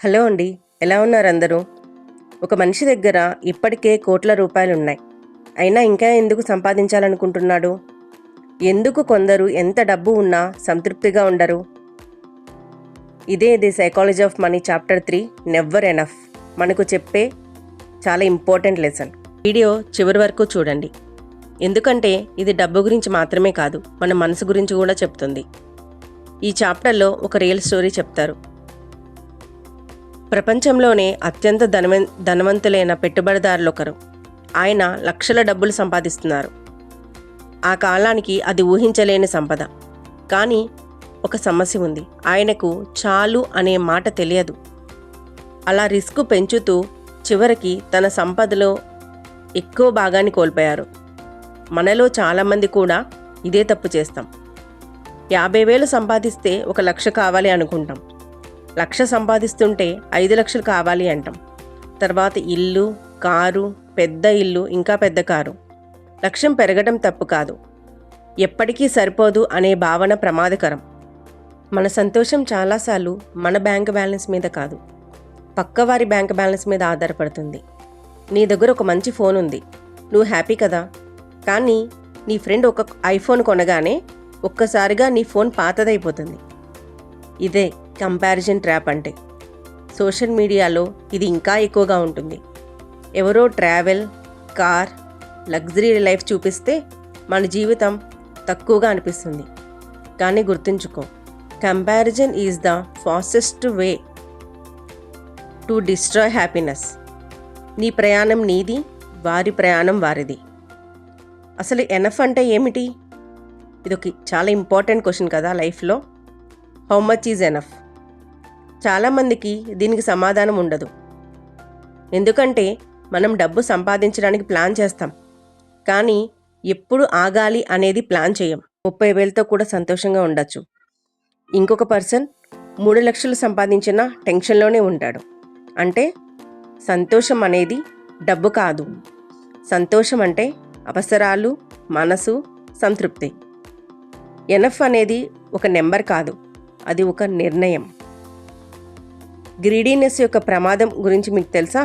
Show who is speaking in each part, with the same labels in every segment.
Speaker 1: Hello అండి, ఎలా ఉన్నారు అందరూ? ఒక మనిషి దగ్గర ఇప్పటికే కోట్ల రూపాయలున్నాయి. అయినా ఇంకా ఎందుకు సంపాదించాలనుకుంటున్నాడు? ఎందుకు కొందరు ఎంత డబ్బు ఉన్నా సంతృప్తిగా ఉండరు? ఇదే the psychology of money chapter 3 never enough మనకు చెప్పే చాలా ఇంపార్టెంట్ లెసన్. వీడియో చివరి వరకు చూడండి. ఎందుకంటే ఇది డబ్బు గురించి మాత్రమే కాదు, మన మనసు గురించి కూడా చెప్తుంది. ఈ చాప్టర్లో ఒక రియల్ స్టోరీ చెప్తారు. ప్రపంచంలోనే అత్యంత ధనవంతులైన పెట్టుబడిదారులొకరు. ఆయన లక్షల డబ్బులు సంపాదిస్తున్నారు. ఆ కాలానికి అది ఊహించలేని సంపద. కానీ ఒక సమస్య ఉంది. ఆయనకు చాలు అనే మాట తెలియదు. అలా రిస్క్ పెంచుతూ చివరికి తన సంపదలో ఎక్కువ భాగాన్ని కోల్పోయారు. మనలో చాలామంది కూడా ఇదే తప్పు చేస్తాం. 50,000 సంపాదిస్తే 1,00,000 కావాలి అనుకుంటాం. 1,00,000 సంపాదిస్తుంటే 5,00,000 కావాలి అంటాం. తర్వాత ఇల్లు, కారు, పెద్ద ఇల్లు, ఇంకా పెద్ద కారు. లక్ష్యం పెరగడం తప్పు కాదు, ఎప్పటికీ సరిపోదు అనే భావన ప్రమాదకరం. మన సంతోషం చాలాసార్లు మన బ్యాంక్ బ్యాలెన్స్ మీద కాదు, పక్కవారి బ్యాంక్ బ్యాలెన్స్ మీద ఆధారపడుతుంది. నీ దగ్గర ఒక మంచి ఫోన్ ఉంది, నువ్వు హ్యాపీ కదా. కానీ నీ ఫ్రెండ్ ఒక ఐఫోన్ కొనగానే ఒక్కసారిగా నీ ఫోన్ పాతదైపోతుంది. ఇదే కంపారిజన్ ట్రాప్ అంటే. సోషల్ మీడియాలో ఇది ఇంకా ఎక్కువగా ఉంటుంది. ఎవరో ట్రావెల్, కార్, లగ్జరీ లైఫ్ చూపిస్తే మన జీవితం తక్కువగా అనిపిస్తుంది. కానీ గుర్తుంచుకో, comparison is the fastest way to destroy happiness. నీ ప్రయాణం నీది, వారి ప్రయాణం వారిది. అసలు ఎనఫ్ అంటే ఏమిటి? ఇదొక చాలా ఇంపార్టెంట్ క్వశ్చన్ కదా లైఫ్లో. How much is enough? చాలామందికి దీనికి సమాధానం ఉండదు. ఎందుకంటే మనం డబ్బు సంపాదించడానికి ప్లాన్ చేస్తాం, కానీ ఎప్పుడు ఆగాలి అనేది ప్లాన్ చేయం. 30,000తో కూడా సంతోషంగా ఉండొచ్చు. ఇంకొక పర్సన్ 3,00,000 సంపాదించినా టెన్షన్లోనే ఉంటాడు. అంటే సంతోషం అనేది డబ్బు కాదు. సంతోషం అంటే అవసరాలు, మనసు, సంతృప్తి. ఎనఫ్ అనేది ఒక నెంబర్ కాదు, అది ఒక నిర్ణయం. గ్రీడీనెస్ యొక్క ప్రమాదం గురించి మీకు తెలుసా?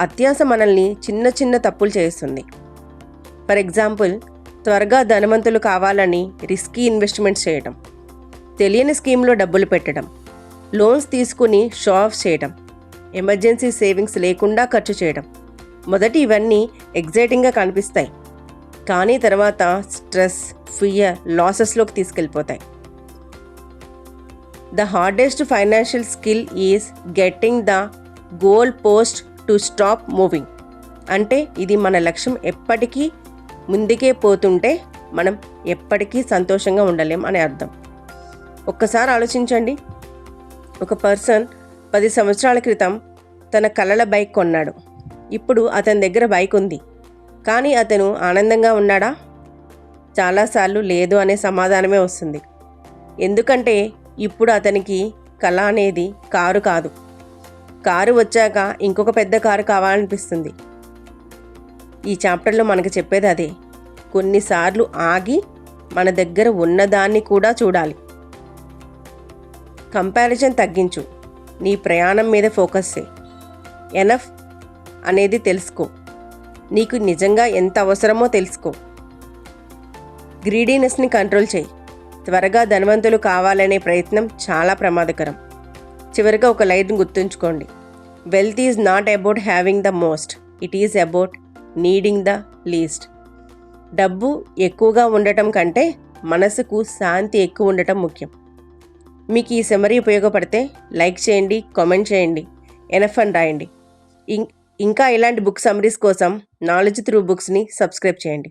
Speaker 1: అత్యాశ మనల్ని చిన్న చిన్న తప్పులు చేస్తుంది. ఫర్ ఎగ్జాంపుల్, త్వరగా ధనవంతులు కావాలని రిస్కీ ఇన్వెస్ట్మెంట్స్ చేయడం, తెలియని స్కీమ్లో డబ్బులు పెట్టడం, లోన్స్ తీసుకుని షో ఆఫ్ చేయడం, ఎమర్జెన్సీ సేవింగ్స్ లేకుండా ఖర్చు చేయడం. మొదటి ఇవన్నీ ఎగ్జైటింగ్గా కనిపిస్తాయి, కానీ తర్వాత స్ట్రెస్, ఫియర్, లాసెస్లోకి తీసుకెళ్ళిపోతాయి. The hardest financial skill is getting the goal post to stop moving. అంటే ఇది మన లక్ష్యం ఎప్పటికీ ముందుకే పోతుంటే మనం ఎప్పటికీ సంతోషంగా ఉండలేం అని అర్థం. ఒక్కసారి ఆలోచించండి. ఒక పర్సన్ 10 సంవత్సరాల క్రితం తన కలల బైక్ కొన్నాడు. ఇప్పుడు అతని దగ్గర బైక్ ఉంది, కానీ అతను ఆనందంగా ఉన్నాడా? చాలాసార్లు లేదు అనే సమాధానమే వస్తుంది. ఎందుకంటే ఇప్పుడు అతనికి కళ అనేది కారు కాదు. కారు వచ్చాక ఇంకొక పెద్ద కారు కావాలనిపిస్తుంది. ఈ చాప్టర్లో మనకు చెప్పేది అదే. కొన్నిసార్లు ఆగి మన దగ్గర ఉన్నదాన్ని కూడా చూడాలి. కంపారిజన్ తగ్గించు, నీ ప్రయాణం మీద ఫోకస్ చేయి. ఎనఫ్ అనేది తెలుసుకో, నీకు నిజంగా ఎంత అవసరమో తెలుసుకో. గ్రీడీనెస్ని కంట్రోల్ చేయి. త్వరగా ధనవంతులు కావాలనే ప్రయత్నం చాలా ప్రమాదకరం. చివరిగా ఒక లైన్ గుర్తుంచుకోండి. Wealth is not about having the most, it is about needing the least. డబ్బు ఎక్కువగా ఉండటం కంటే మనసుకు శాంతి ఎక్కువ ఉండటం ముఖ్యం. మీకు ఈ సమరీ ఉపయోగపడితే లైక్ చేయండి, కామెంట్ చేయండి, ఎనఫ్ అని రాయండి. ఇంకా ఇలాంటి బుక్ సమరీస్ కోసం నాలెడ్జ్ త్రూ బుక్స్ని సబ్స్క్రైబ్ చేయండి.